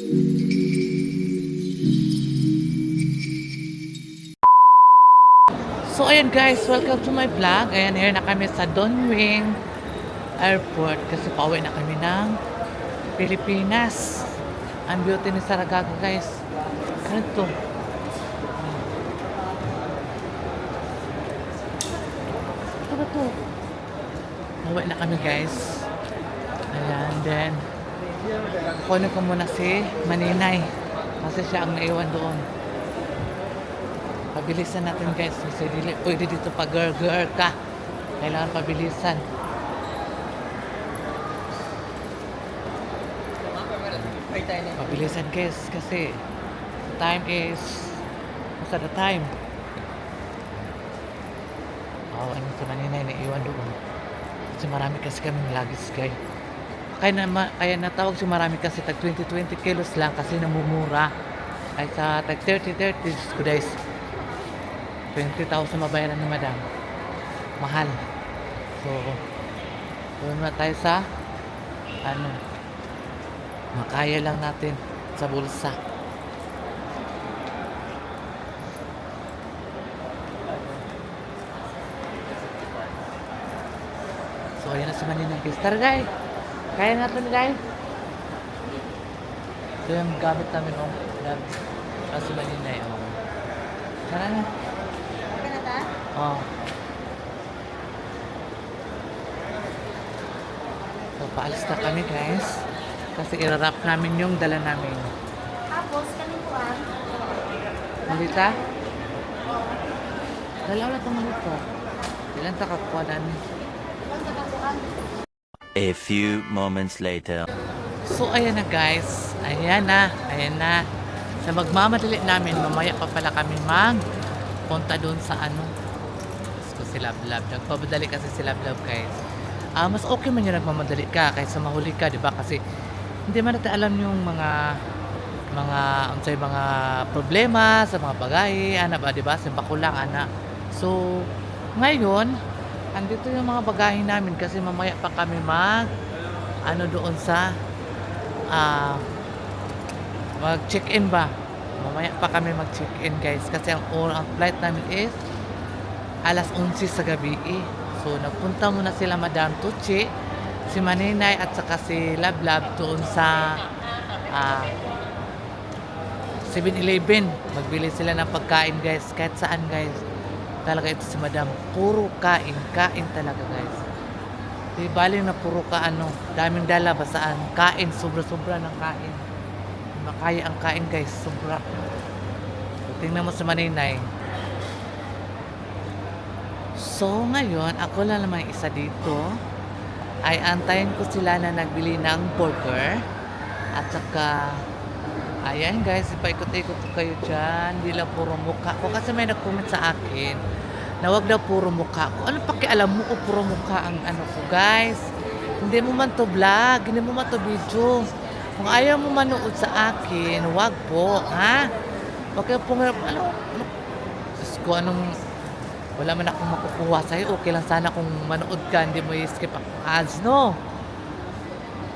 So ayan guys, welcome to my vlog. Ayan, here na kami sa Dongwing Airport kasi pauwi na kami ng Pilipinas. Ang beauty ni Saragaga guys. Ano to? Ano ba to? Pauwi na kami guys. Ayan, then kunin ko muna si Maninay kasi siya ang naiwan doon. Pabilisan natin guys kasi pwede dito pa girl ka. Kailangan pabilisan. Pabilisan guys kasi time is what's the time? Oh, ano sa Maninay na iwan doon. Kasi marami kasi kaming luggage guys. Kaya natawag si marami kasi tag 20 kilos lang kasi namumura. Ay sa tag 30 guys. 20,000 mabayaran ni madam. Mahal. So, doon na tayo sa makaya lang natin sa bulsa. So, ayan na si Maninang guys. Tara guys. Kaya natin guys. Ito yung gamit namin si Maninay. Tara na. Oh. So, paalis na kami guys. Kasi irarap namin yung dala namin. Tapos, kanikuan. Malita? Dala ulit ang malita. Ilan takakuha namin. A few moments later. So, ayan na guys. Ayan na. Sa magmamadali namin, mamaya pa pala kami punta doon sa si Lablab. Nagpapadali kasi si Lablab guys. Mas okay man yung nagmamadali ka kaysa mahuli ka, di ba? Kasi hindi man natin alam yung mga problema sa mga bagay, ba, di ba? Simba ko lang, So, ngayon, andito yung mga bagay namin kasi mamaya pa kami doon sa mag-check-in ba? Mamaya pa kami mag-check-in guys kasi ang flight namin is alas 11 sa gabi So nagpunta muna sila Madam Tucci, si Maninay at saka si Lablab doon sa 7-Eleven. Magbili sila ng pagkain guys, kahit saan guys. Talaga ito si Madam, puro kain talaga guys. Di baling na puro daming dala basaan, kain, sobra-sobra ng kain. Makaya ang kain guys, sobra. So, tingnan mo si Maninay. So, ngayon, ako lang naman isa dito ay antayin ko sila na nagbili ng burger. At saka, ayan guys, ipaikot-ikot ko kayo dyan. Hindi lang puro mukha ko. Kasi may nag-comment sa akin na wag daw puro mukha ko. Ano pakialam mo o puro mukha ang ko guys? Hindi mo man to vlog, hindi mo man to video. Kung ayaw mo manood sa akin, wag po, ha? Wag kayo Diyos ko, wala man akong makukuha sa'yo. Okay lang sana kung manood ka, hindi mo i-skip ang ads, no?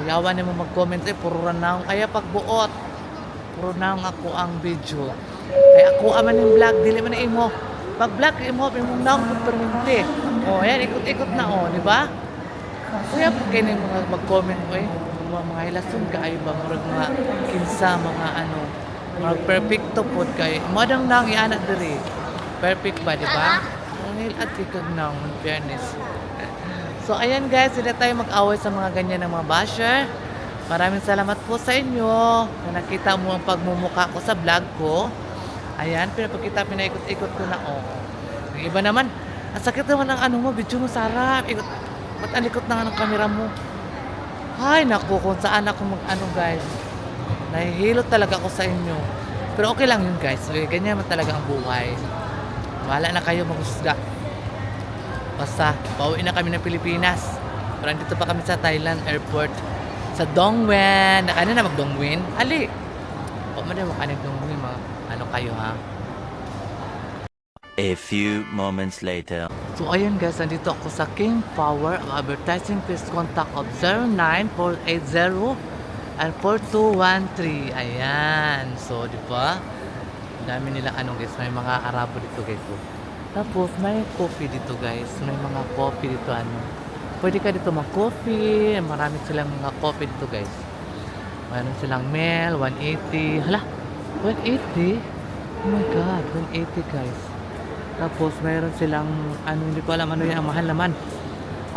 Yawan mo mag-comment, puro na kaya pagbuot. Puro na ako ang video. Kaya ako aman yung vlog, dili man na imo. Pag-vlog, imo naong permanente. O, yan, ikot-ikot na, di ba? Kaya po kayo na yung mag-comment ko, mga hilason ka ay ba mga kinsa mga perfecto pod kay modang nang iana diri perfect ba di ba ang at ikag nang fairness. So ayan guys, hindi tayo mag-away sa mga ganyan ng mga basher. Maraming salamat po sa inyo na nakita mo ang pagmumukha ko sa vlog ko. Ayan, pinaikot-ikot ko na yung iba naman ang sakit naman ng mo video mo sarap ba't ang likot na ng camera mo. Ay, naku, kung saan ako guys. Nahihilot talaga ako sa inyo. Pero okay lang yun, guys. Okay, ganyan man talaga ang buhay. Wala na kayo maghusga. Basta, pauwi na kami ng Pilipinas. Pero andito pa kami sa Thailand Airport. Sa Dongwen. Ano na mag-Dongwen? Ali! O, madami mo ka nag-Dongwen, kayo, ha? A few moments later. So ayun guys, nandito ako sa King Power. Ang advertising, please contact of 09480 4213. Ayan. So, di ba? Ang dami nilang ano guys. May mga Arabo dito guys. Oh. Tapos, may coffee dito guys. May mga coffee dito ano. Pwede ka dito mag-coffee. Marami silang mga coffee dito guys. Mayroon silang Mel, 180. Hala, 180? Oh my God, 180 guys. Tapos, mayroon silang, ano, hindi ko alam ano yan. Ang mahal naman.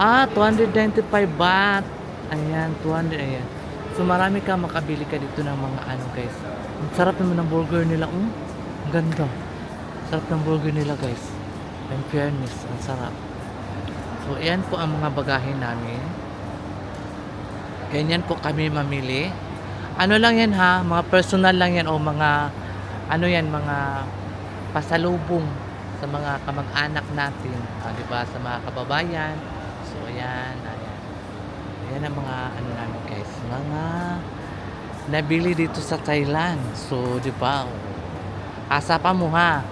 295 baht. Ayan, 200. Ayan. So, marami ka makabili ka dito ng mga ano guys. Ang sarap naman ng burger nila. Ang ganda. Sarap ng burger nila guys. In fairness, ang sarap. So, ayan po ang mga bagahe namin. Ganyan po kami mamili. Ano lang yan ha, mga personal lang yan o mga, ano yan, mga pasalubong sa mga kamag-anak natin. Di ba? Sa mga kababayan. So, ayan, ayan. Ayan ang mga, ano namin guys, mga nabili dito sa Thailand. So, di ba? Asa pa mo ha.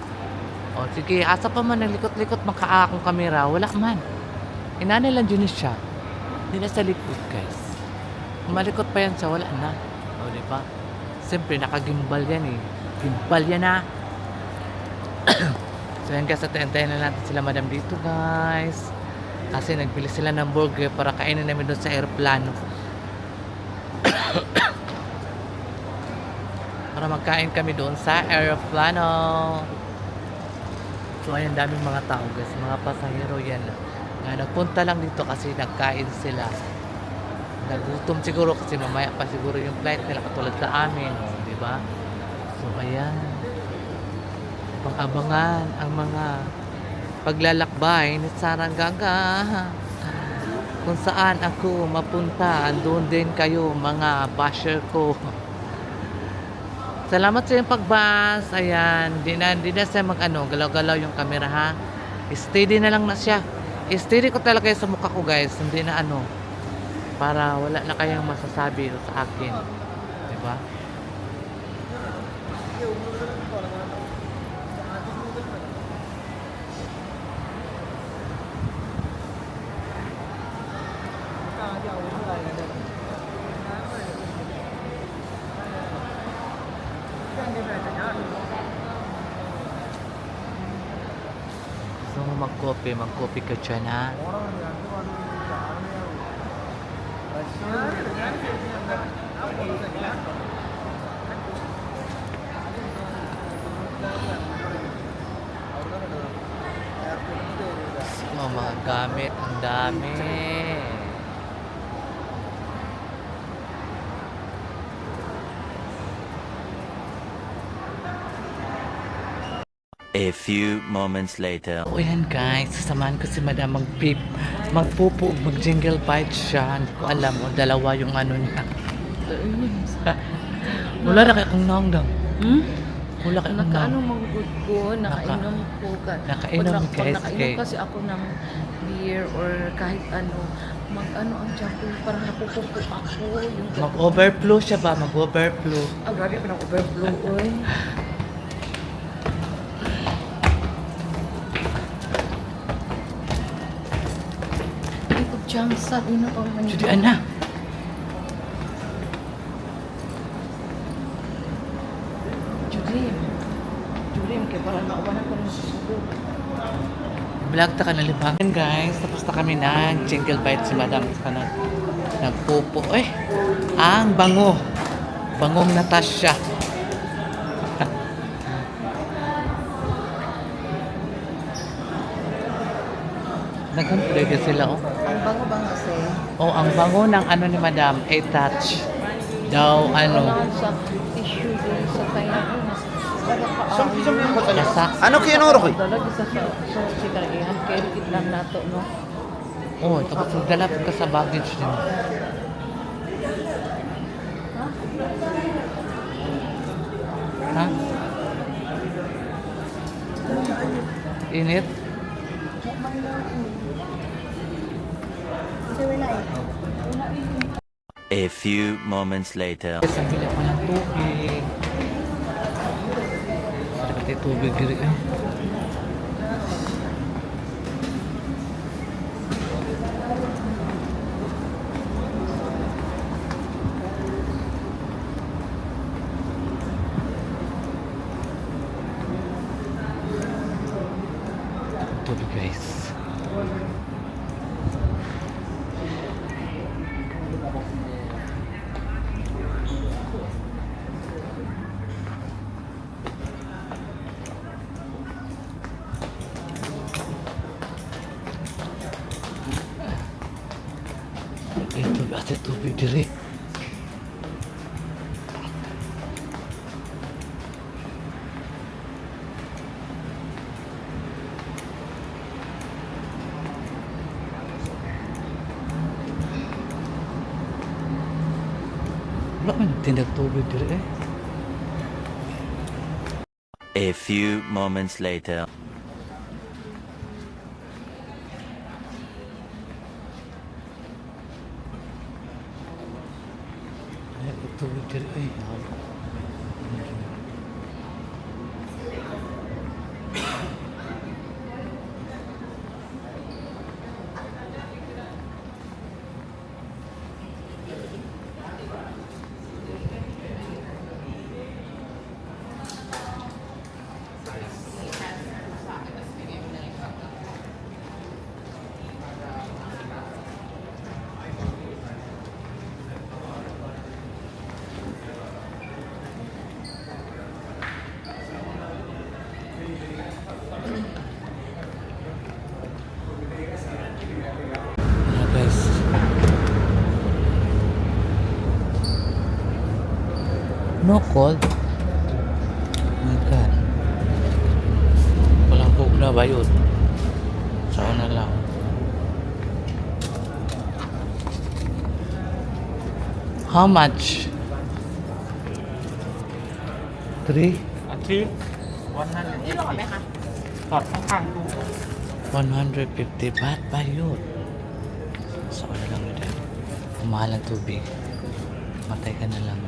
O, sige, asa pa man, naglikot-likot makaakong kamera. Wala man. Inanay lang dyan siya. Hindi na sa likod, guys. Kung malikot pa yan siya, wala na. O, di ba? Siyempre, nakagimbal yan eh. Gimbal yan na. So, yan guys, atayin na natin sila madam dito, guys. Kasi nagbili sila ng burger para kainin namin doon sa aeroplano. Para magkain kami doon sa aeroplano. So, ayan, daming mga tao, guys. Mga pasahero yan. Nagpunta lang dito kasi nagkain sila. Nagutom siguro kasi mamaya pa siguro yung flight nila katulad sa amin, di ba? So ayan. Abang-abangan ang mga paglalakbay ni Saranggaga. Kung saan ako mapunta, doon din kayo mga basher ko. Salamat sa iyong pagbas. Ayan, di na siya galaw-galaw yung camera ha. Steady na lang na siya. Steady ko talaga sa mukha ko guys, hindi na para wala na kayong masasabi sa akin, di ba? So mag-coffee ka dyan ha. Mga gamit, ang dami. A few moments later. O yan guys, sasamahan ko si madam magpupo, mag-jingle bite siya. Hindi ko alam, dalawa yung ano niya. Wala na kayo kung naong daw. Wala kayo kung Nakaano naong. magugod ko, nakainom ko. Nakainom, guys, Nakainom kay- kasi ako ng beer or kahit ano. Mag-ano ang tiyan ko, parang napupupo ako. Yung Mag-overflow siya ba? Mag-overflow. grabe pa ng overflow, oy. Ito tiyang sabi na pang manila. Judy, ana. Judy, kaya parang nauwanan ko ng susuko. Vlog ta ka na libangan guys. Tapos na kami nag-jingle bite si madam. Nagpupo. Ang bango. Bangong Natasha. Nagkampulega sila Ang bango-bango kasi. ang bango ng ano ni madam, A-touch. Daw Kailangan sa tissue din sa kanya. Nasa, Ano kinuro ko? Dalag sa sigarihan kaya kitlang nato no. tapos magdala ka sa baggage din. Ha? Init? A few moments later. Ang bilis pa ng tubig. Pati tubig diri tubig guys. Ito ate tubig diri. Wala man tindag tubig diri eh. A few moments later. Ay, tubig diri eh. Guys. No cold. My God. Walang bug na ba yun? Saan na lang. How much? 3? อาทิตย์วันนั้นนี่หลอดไหมคะหลอดข้างๆตู้ 150 baht ba yun? Saan na lang yun? Mahal ang tubig. Matay ka na lang.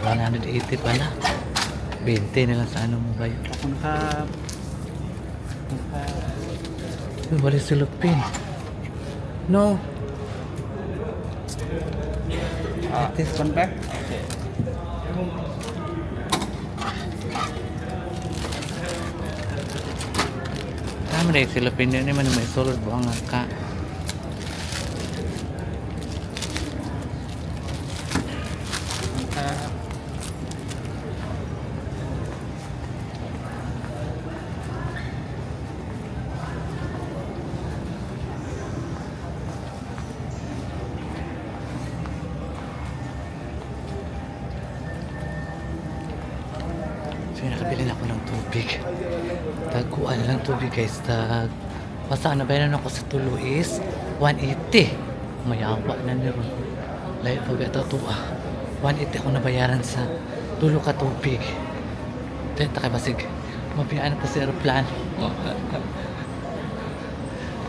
180 pala. 20 na lang sa ano mo ba yun? ขอบคุณครับขอบคุณครับ Uy, wala silupin. No. this one back Tama na yung silupin yun naman may solid buang ka. So nakabili na ako ng tubig. Taguan lang tubig guys. Basta nabayaran ako sa tulo is 180. Mayawa na nyo. Lahat pag ito ito 180 ako nabayaran sa tulo ka tubig. Dahil takibasig. Mabiyaan po sa aeroplano.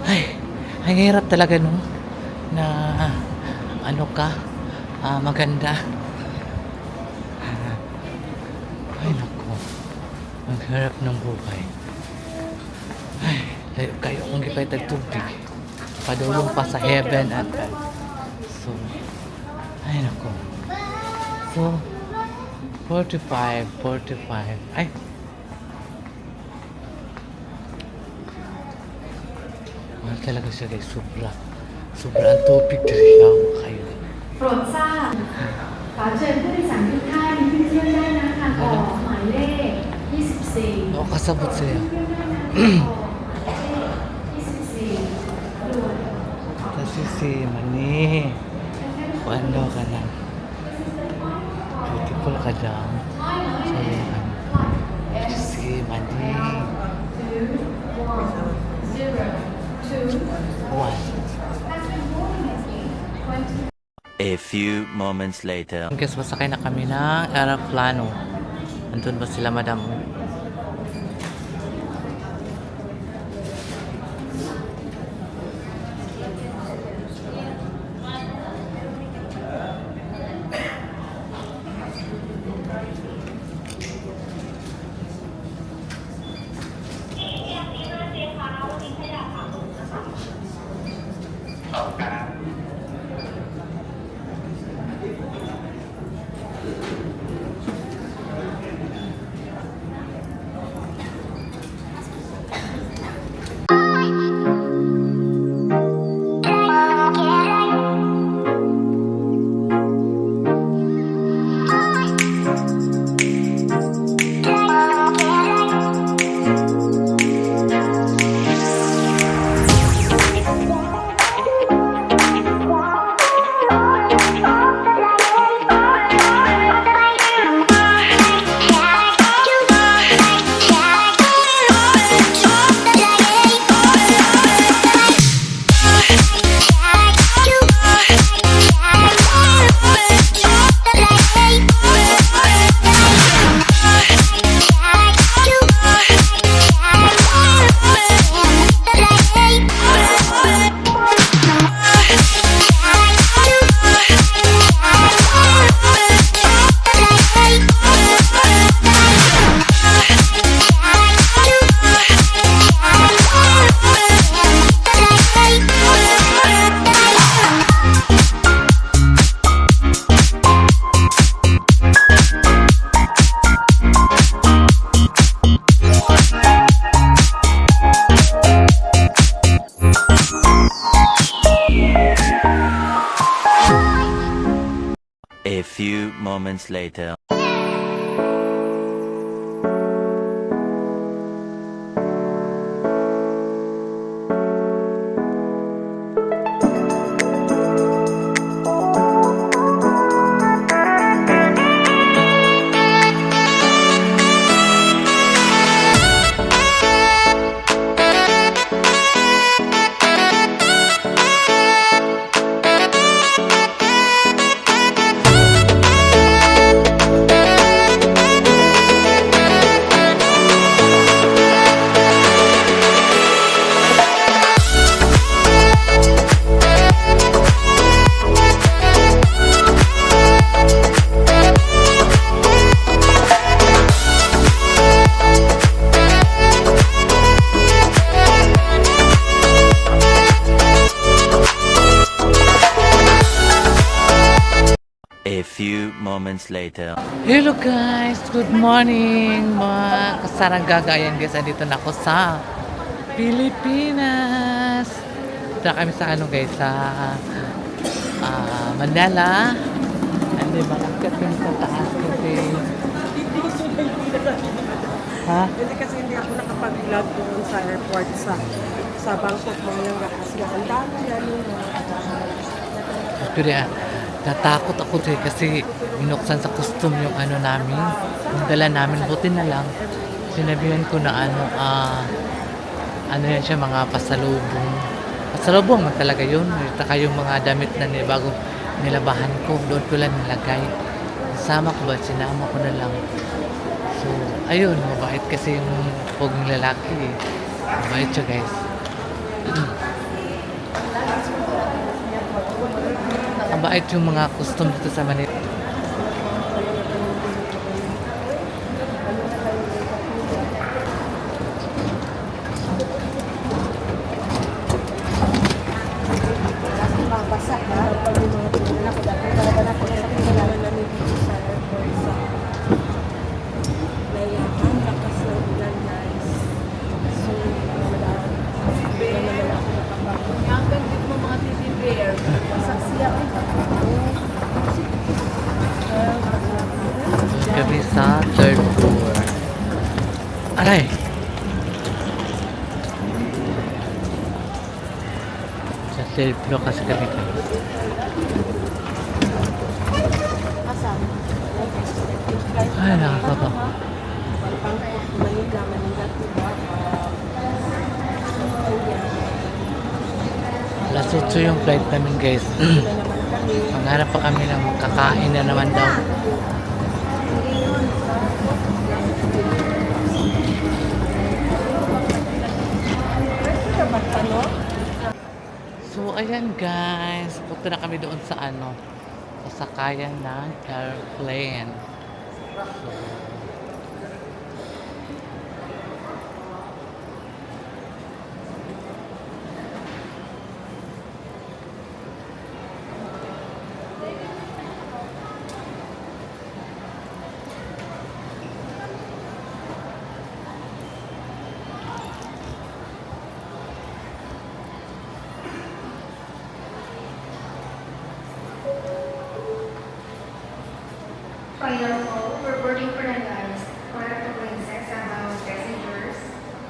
Ay, ang hirap talaga no. Na ano ka, maganda. Ay nako, ang harap ng buhay. Ay, layo kayo kung gipay tagtubig. Padulong pa sa heaven at earth. So, ay nako. So, 45. Ay. Mahal talaga siya guys, sobra. Sobra ang tubig diri kayo. โปรดทราบขอเชิญผู้โดยสารทุกท่านขึ้นเครื่องได้นะทางออกหมายเลข 24 Oo, kasabot siya. 24ด่วน Kasi si Mani, ano ka na? Beautiful ka daw. Sabi ka. Si Mani. 1. A few moments later. Guys, masakay na kami ng aeroplano. Andun ba sila, madam? A few moments later. A few moments later. Hello guys! Good morning mga kasaranggaga. Guys, andito na ako sa Pilipinas. Dito na kami sa ano guys, sa Manila. Hindi malakit kami sa taas kasi ha? Hindi kasi hindi ako nakapag-vlog doon sa airport sa Bangkok, Malanga kasi ang dami yan yung Pero natakot ako kasi binuksan sa custom yung ano namin, yung dala namin. Buti na lang sinabihan ko na ano yan siya, mga pasalubong man talaga yun. Taka yung mga damit na bago nilabahan ko, doon ko lang nilagay. Sama ko ba, sinama ko na lang. So ayun, mabait kasi yung poging lalaki. Mabait siya guys. Mabait yung mga custom dito sa Manila. basa na. Pag yung mga pinila ko, dati talaga na ako sa pinila na dito sa airport sa Layahan, lakas ng ulan guys. So, wala naman ako nakapagod. Ang ganda mo mga teddy bear. Saksi ako. Kami sa third floor. Aray! Sa third floor kasi kami. Ay, nakakaba. Manila, diba? Alas 8 yung flight namin guys. Maghanap pa kami ng kakain na naman daw. So ayan guys, punta na kami doon sa sasakayan ng airplane. So, Final call for boarding for the guys. Para to Princess about passengers.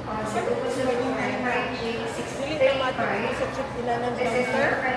On Cebu Pacific Flight Dili ka matapos sa trip nila ng This is Bangkok. your